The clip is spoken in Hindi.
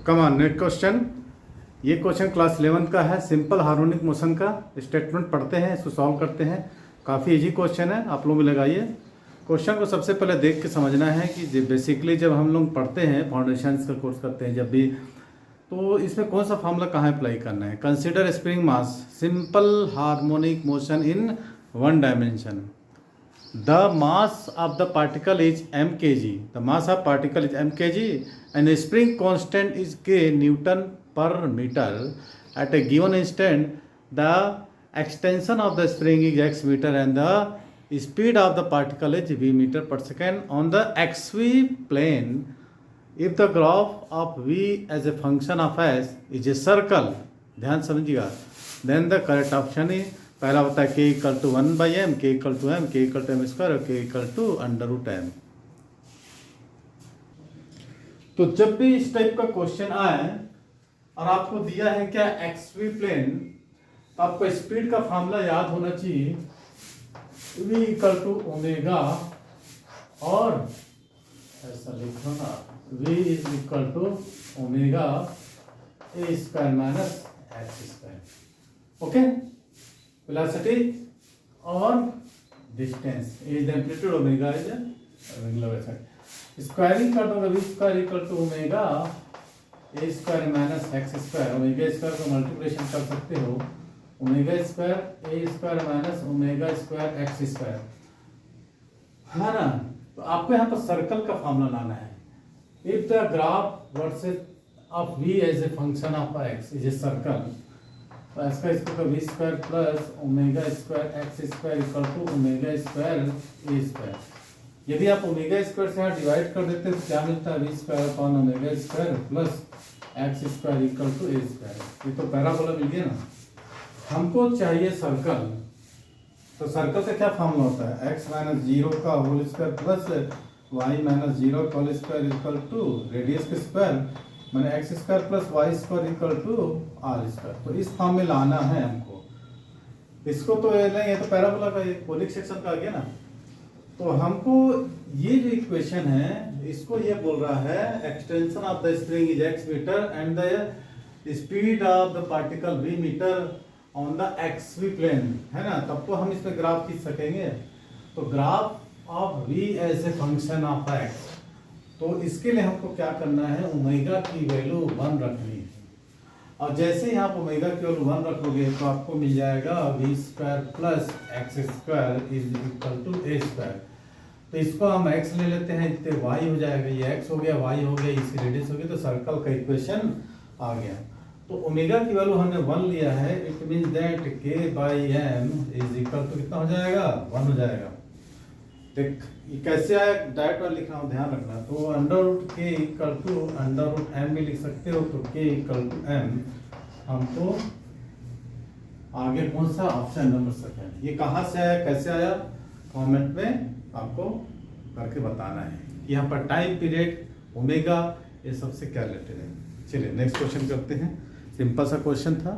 कमान नेक्स्ट क्वेश्चन। ये क्वेश्चन क्लास 11 का है, सिंपल हार्मोनिक मोशन का स्टेटमेंट पढ़ते हैं, इसको सॉल्व करते हैं। काफ़ी इजी क्वेश्चन है, आप लोग भी लगाइए। क्वेश्चन को सबसे पहले देख के समझना है कि बेसिकली जब हम लोग पढ़ते हैं, फाउंडेशंस का कोर्स करते हैं जब भी, तो इसमें कौन सा फार्मूला कहाँ अप्लाई करना है। Consider spring mass simple harmonic motion in one dimension. The mass of the particle is mkg. The mass of particle is mkg and the spring constant is k Newton per meter. At a given instant, the extension of the spring is x meter and the speed of the particle is v meter per second on the xv plane. If the graph of v as a function of s is a circle, ध्यान समझिएगा, then the correct option is पहला होता है k equal to 1/m, k equal to m, k equal to m square और k इक्वल टू √m। तो जब भी इस टाइप का क्वेश्चन आए और आपको दिया है क्या एक्सवी प्लेन, तो आपको स्पीड का फार्मूला याद होना चाहिए, v इक्वल टू ओमेगा, और ऐसा लिखो ना, v is equal to omega a square minus x square. Okay, velocity और distance is amplitude, omega is angular velocity. Squaring कर दो, v square equal to omega a square minus x square. Omega square को मल्टीप्लिकेशन कर सकते हो, omega square a square minus omega square x square, है ना। तो आपको यहाँ पर सर्कल का फॉर्मूला लाना है। If the graph versus of v as a function of x is a circle, तो इसका इसको v square plus omega square x square equal to omega square a square. यदि आप ओमेगा स्क्वायर से यहाँ डिवाइड कर देते हैं तो क्या मिलता है, v square upon omega square plus x square equal to a square. ये तो पैराबोला मिल गया ना। हमको चाहिए सर्कल, तो सर्कल का क्या फॉर्मूला होता है, x माइनस 0 का whole square plus y minus 0 का whole square equal to radius के स्क्वायर मैंने x square plus y square equal to r square. तो इस फॉर्म में लाना है हमको। इसको तो ये तो पैराबोला का कोनिक सेक्शन का आ गया ना। तो हमको ये जो इक्वेशन है, इसको ये बोल रहा है extension of the spring is x metre and the speed of the particle v metre on the x v plane, है ना। तब तो हम इसमें ग्राफ खींच सकेंगे। तो graph of v as a function of x, तो इसके लिए हमको क्या करना है, ओमेगा की वैल्यू 1 रखनी है। और जैसे ही आप ओमेगा की वैल्यू 1 रखोगे तो आपको मिल जाएगा v square plus x square is equal to a square. तो इसको हम x ले लेते हैं, इतने y हो जाएगा, ये x हो गया, y हो गया, इसकी रेडियस हो गई, तो सर्कल का इक्वेशन आ गया। तो ओमेगा की वैल्यू हमने 1 लिया है, it means that k/m is equal to कितना हो जाएगा, 1 हो जाएगा। देख ये कैसे आया, डायरेक्ट वाला लिख रहा हूँ, ध्यान रखना। तो under root k equal to under root m भी लिख सकते हो, तो के इक्वल टू एम। हमको आगे कौन सा ऑप्शन नंबर सेकंड, ये कहाँ से आया, कैसे आया, कमेंट में आपको करके बताना है। यहाँ पर टाइम पीरियड, ओमेगा, ये सबसे क्या रिलेटेड है। चलिए नेक्स्ट क्वेश्चन करते हैं। सिंपल सा क्वेश्चन था।